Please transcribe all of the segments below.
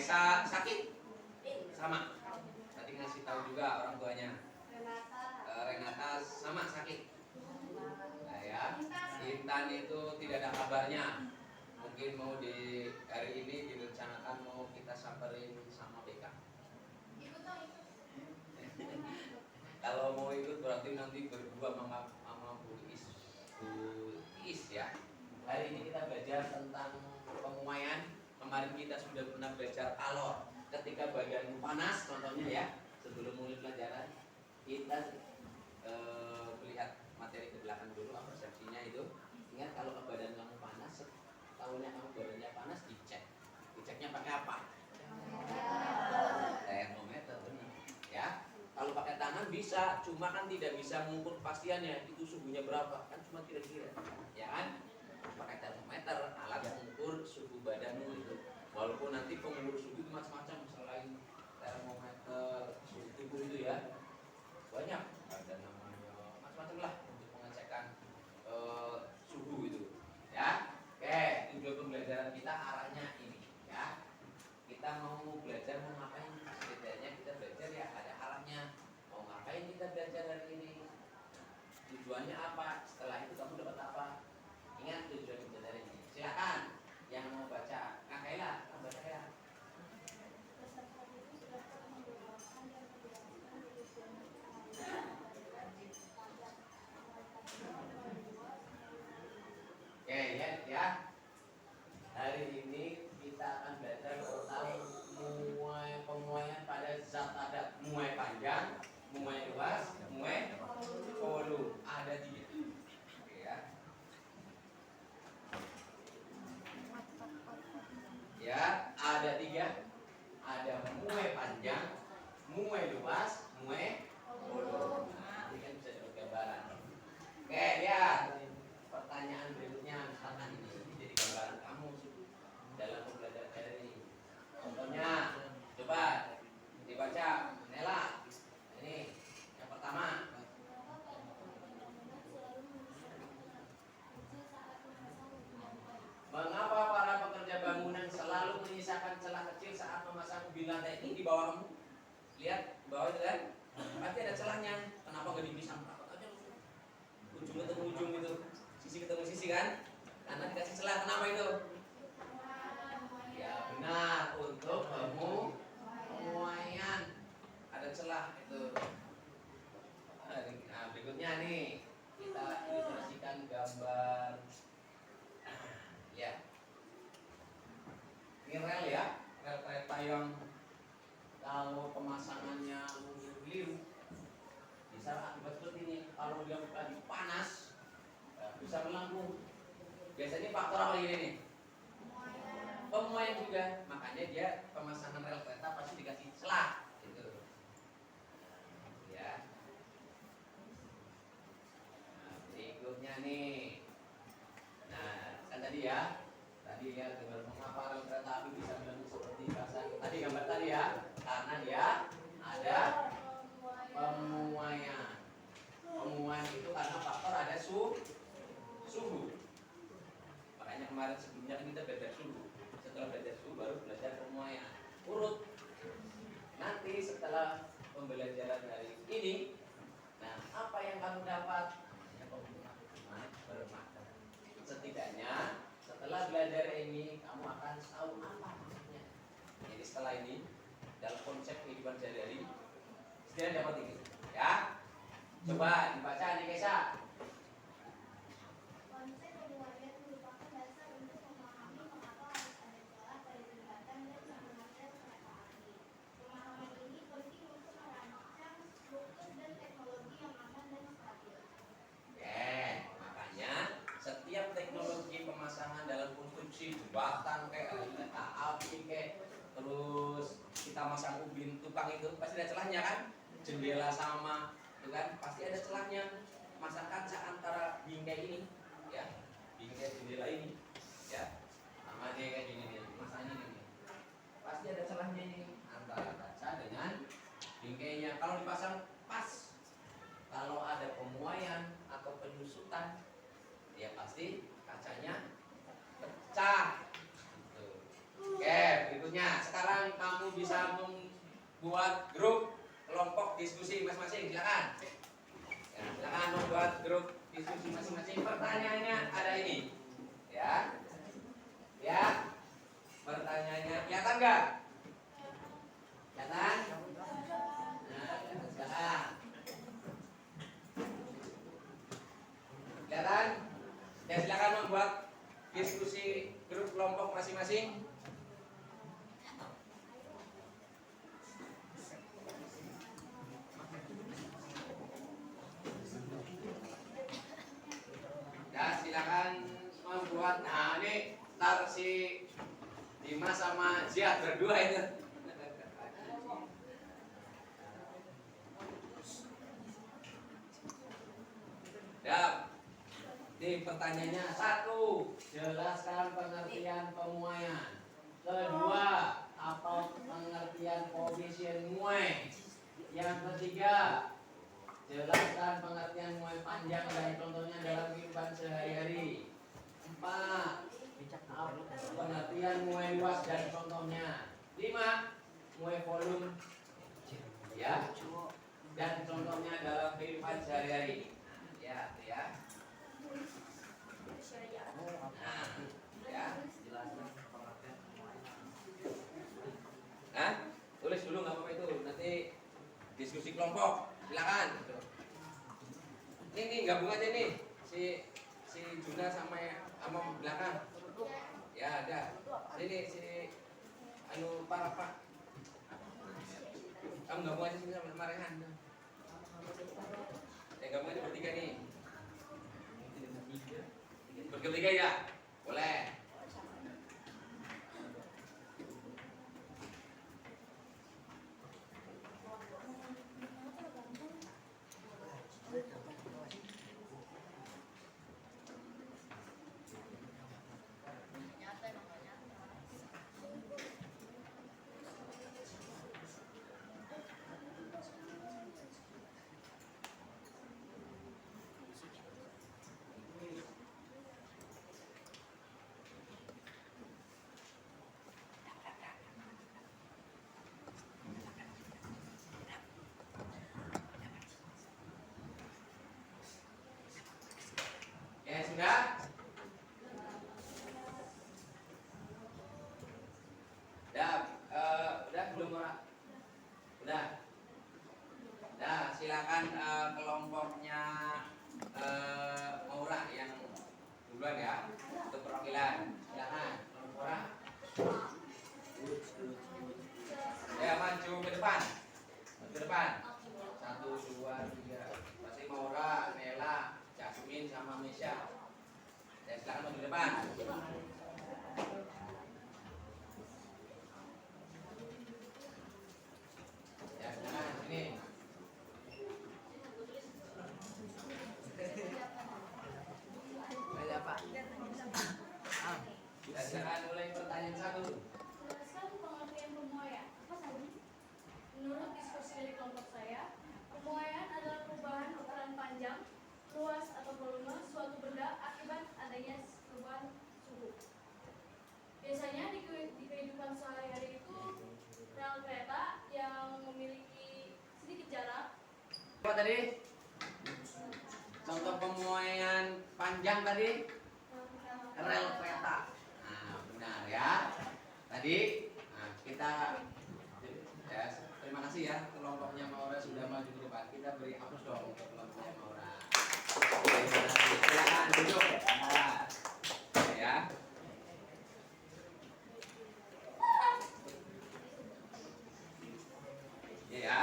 Kaisa sakit? Sama. Tadi ngasih tahu juga orang tuanya. Renata sama sakit. Nah ya, Intan itu tidak ada kabarnya. Mungkin mau di hari ini direncanakan mau kita samperin sama BK. Kalau mau ikut berarti nanti berdua sama Bu Is ya. Hari ini kita belajar tentang pemuaian. Kemarin kita sudah pernah belajar kalor. Ketika badan panas, contohnya ya, sebelum mulai pelajaran kita melihat materi ke belakang dulu, persepsinya itu. Ingat kalau badan kamu panas, tahunya kamu badannya panas, diceknya pakai apa? Termometer, benar ya. Kalau pakai tangan bisa, cuma kan tidak bisa mengukur kepastiannya itu suhunya berapa, kan cuma kira-kira, ya kan? Pakai termometer, alat yang mengukur suhu badanmu itu. Walaupun nanti pengukur suhu itu macam-macam, selain termometer suhu tubuh itu ya, banyak ada namanya macam-macam lah untuk pengecekan suhu itu, ya. Oke, tujuan pembelajaran kita arahnya ini, ya. Kita mau belajar mau ngapain? Setidaknya kita belajar ya ada arahnya. Mau ngapain kita belajar hari ini? Tujuannya apa? Setelah itu kamu dapat apa? Ingat tujuan belajar ini. Silakan yang mau baca. Kak Kaila, kamu baca ya. Oke, lihat ya. Hari ini kita akan belajar tentang pemuaian pada zat adat. Muai panjang, muai luas, muai volume. Ada 3. Oke ya. Ya, ada 3. Ada muai panjang, muai luas, muai volume. Nah, ini kan bisa dapat gambaran. Oke, lihat. Pertanyaan berikutnya misalkan ini jadi gambaran kamu dalam pembelajaran hari ini. Contohnya, coba dibaca, Nela. Ini yang pertama. Mengapa para pekerja bangunan selalu menyisakan celah kecil saat memasang ubin lantai? Ini di bawah kamu. Lihat di bawah itu kan? Pasti ada celahnya. Kenapa nggak dipisah? Ujung ketemu ujung itu, sisi ketemu sisi kan? Karena dikasih celah. Kenapa itu? Ya benar, untuk pemuaian. Ada celah itu. Nah, berikutnya nih kita ilustrasikan gambar. Ya, ini rel ya, rel kereta yang kalau pemasangannya keliru bisa akibat seperti ini. Kalau dia lagi panas bisa melengkung. Biasanya faktor apa ini? Pemuaian juga. Makanya dia pemasangan rel kereta pasti dikasih celah gitu. Ya. Nah, berikutnya nih. Nah, kan tadi ya. Tadi lihat gambar mengapa rel kereta api bisa melengkung seperti biasa. Tadi gambar tadi ya. Karena dia ada pemuaian. Pemuaian itu karena faktor ada suhu. Makanya kemarin sebelumnya kita belajar suhu. Setelah belajar suhu baru belajar pemuaian. Urut. Nanti setelah pembelajaran hari ini, nah apa yang kamu dapat? Bermakna. Setidaknya setelah belajar ini kamu akan tahu apa maksudnya. Jadi setelah ini dalam konsep kehidupan sehari-hari, setidaknya dapat ini, ya. Coba dibaca nih Kaisa. Konsep pemuaian merupakan dasar untuk memahami mengapa harus ada celah pada jembatan dan saluran kereta api. Pemahaman ini penting untuk merancang struktur dan teknologi yang aman dan stabil. Makanya setiap teknologi pemasangan dalam konstruksi jembatan kayak kereta api kayak terus kita masang ubin tukang itu pasti ada celahnya kan? Jendela sama itu kan pasti ada celahnya. Masang kaca antara bingkai ini ya, bingkai jendela ini ya, sama dia kayak gini nih, masang ini pasti ada celahnya ini antara kaca dengan bingkainya. Kalau dipasang pas, kalau ada pemuaian atau penyusutan ya pasti kacanya pecah gitu. Oke, berikutnya sekarang silakan kamu bisa membuat grup kelompok diskusi masing-masing. Silakan. Ya, silakan membuat grup diskusi masing-masing. Pertanyaannya ada ini. Ya. Ya. Pertanyaannya kelihatan nggak? Kelihatan? Nah, silakan. Kelihatan? Ya, silakan membuat diskusi grup kelompok masing-masing. Ya, silakan membuat. Nah, ini ntar si Dimas sama Ziad berdua itu. Ya. Ini pertanyaannya, 1. Jelaskan pengertian pemuaian. 2. Apa pengertian koefisien muai. Yang 3. Jelaskan pengertian muai panjang dan contohnya dalam kehidupan sehari-hari. 4. Pengertian muai luas dan contohnya. 5. Muai volume, ya, dan contohnya dalam kehidupan sehari-hari. Ya, ya. Nah, ya. Nah, tulis dulu nggak apa-apa itu. Nanti diskusi kelompok. Silakan. Ini gabung aja nih si Juna sama belakang. Ya ada. Sini anu Pak. Kamu gabung aja sini sama Rehan. Ya gabung aja bertiga nih. Bertiga ya? Boleh. Ya sudah. Udah belum Pak? Udah. Nah, silakan kelompoknya Maura yang duluan ya untuk perwakilan. Silakan Maura. Ya maju ke depan. Maju ke depan. 1, 2, 3. Pasti Maura, Nela, Jasmine sama Mesya. Ya silakan maju ke depan. Ya silakan sini. Ada apa? Ya silakan mulai pertanyaan 1. Jelaskan pengertian pemuaian. Menurut diskusi dari kelompok saya, pemuaian adalah perubahan ukuran panjang, luas atau volume suatu benda akibat adanya perubahan suhu. Biasanya di kehidupan sehari-hari itu rel kereta yang memiliki sedikit jarak. Apa tadi? Contoh pemuaian panjang tadi? Rel kereta. Nah, benar ya. Tadi kita ya, terima kasih ya kelompoknya Maura sudah maju ke depan. Kita beri aplaus dong untuk kelompoknya Maura. Terima kasih. Silakan duduk. Nah, ya. Ya.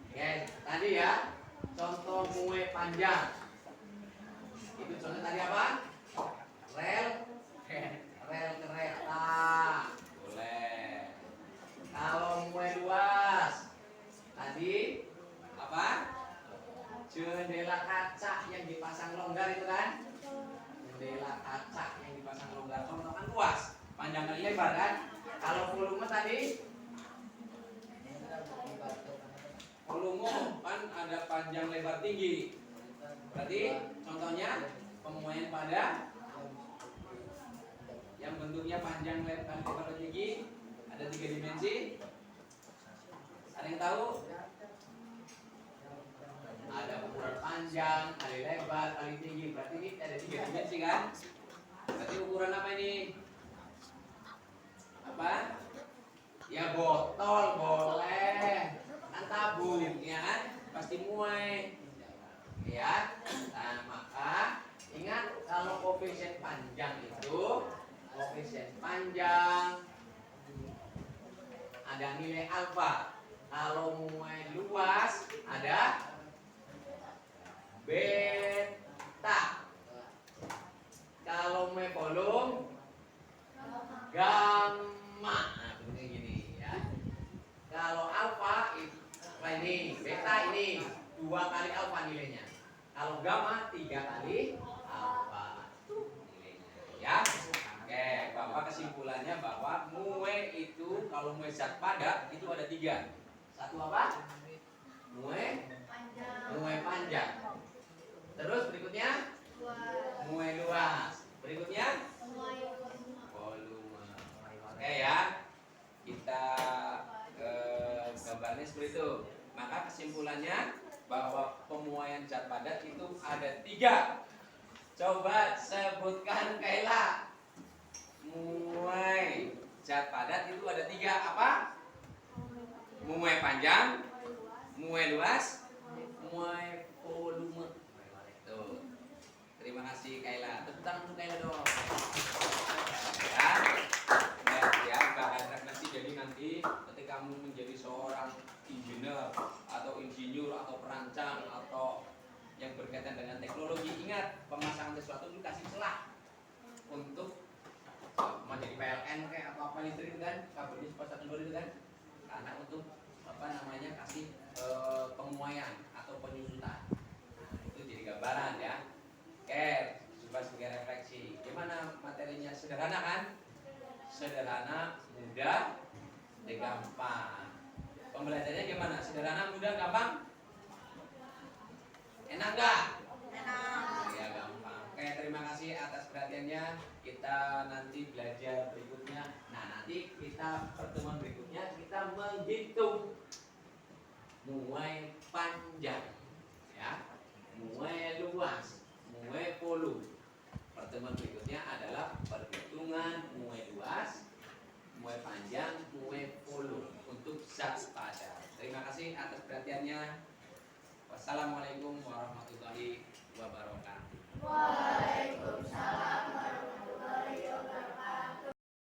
Oke, tadi ya contoh muai panjang. Itu contoh tadi apa? Rel kereta. Boleh. Kalau muai luas tadi apa? Jendela kaca yang dipasang longgar itu kan? Jendela kaca yang dipasang longgar. Contoh kan luas, panjang dan lebar kan? Kalau volume tadi volume kan ada panjang lebar tinggi. Berarti contohnya pemuaian pada yang bentuknya panjang, lebar, lebar, tinggi, ada 3 dimensi. Ada yang tahu? Ada ukuran panjang, kali lebar, kali tinggi. Berarti ini ada 3 dimensi kan? Berarti ukuran apa ini? Apa? Ya botol boleh. Kan tabung, ya kan? Pasti muai. Ya. Nah, maka ingat kalau koefisien panjang itu koefisien panjang ada nilai alfa. Kalau muai luas ada beta. Kalau muai volume gamma. Nah, bentuknya gini ya. Kalau alfa ini, beta ini 2 kali alfa nilainya. Kalau gamma 3 kali alfa nilainya. Ya. Oke, bahwa kesimpulannya bahwa muai itu kalau muai zat padat itu ada 3. Satu apa? Muai panjang. Terus berikutnya muai luas. Berikutnya volume. Oke ya. Kita gambarnya seperti itu. Maka kesimpulannya bahwa pemuaian zat padat itu ada 3. Coba sebutkan Kaila. Muai zat padat itu ada 3 apa? Muai panjang, muai luas, muai volume. Tuh. Terima kasih Kaila. Tepuk tangan untuk Kaila dong. Ya, bahan referensi. Jadi nanti ketika kamu menjadi seorang engineer atau insinyur atau perancang atau yang berkaitan dengan teknologi, ingat pemasangan sesuatu itu kasih celah untuk menjadi PLN kayak atau apa listrik itu kan, kabelnya sepasang dulu itu kan, karena untuk apa namanya kasih pemuaian atau penyusutan. Nah, itu jadi gambaran ya. Oke, coba sebagai refleksi. Gimana materinya? Sederhana kan? Sederhana, mudah, dan gampang. Pembelajarannya gimana? Sederhana, mudah, gampang? Enak nggak? Enak. Ya gampang. Oke, terima kasih atas perhatiannya. Kita nanti belajar berikutnya. Nah, nanti kita pertemuan berikutnya kita menghitung muai panjang, ya, muai luas, muai volume. Pertemuan berikutnya adalah perhitungan muai luas, muai panjang, muai volume untuk zat padat. Terima kasih atas perhatiannya. Wassalamualaikum warahmatullahi wabarakatuh. Waalaikumsalam.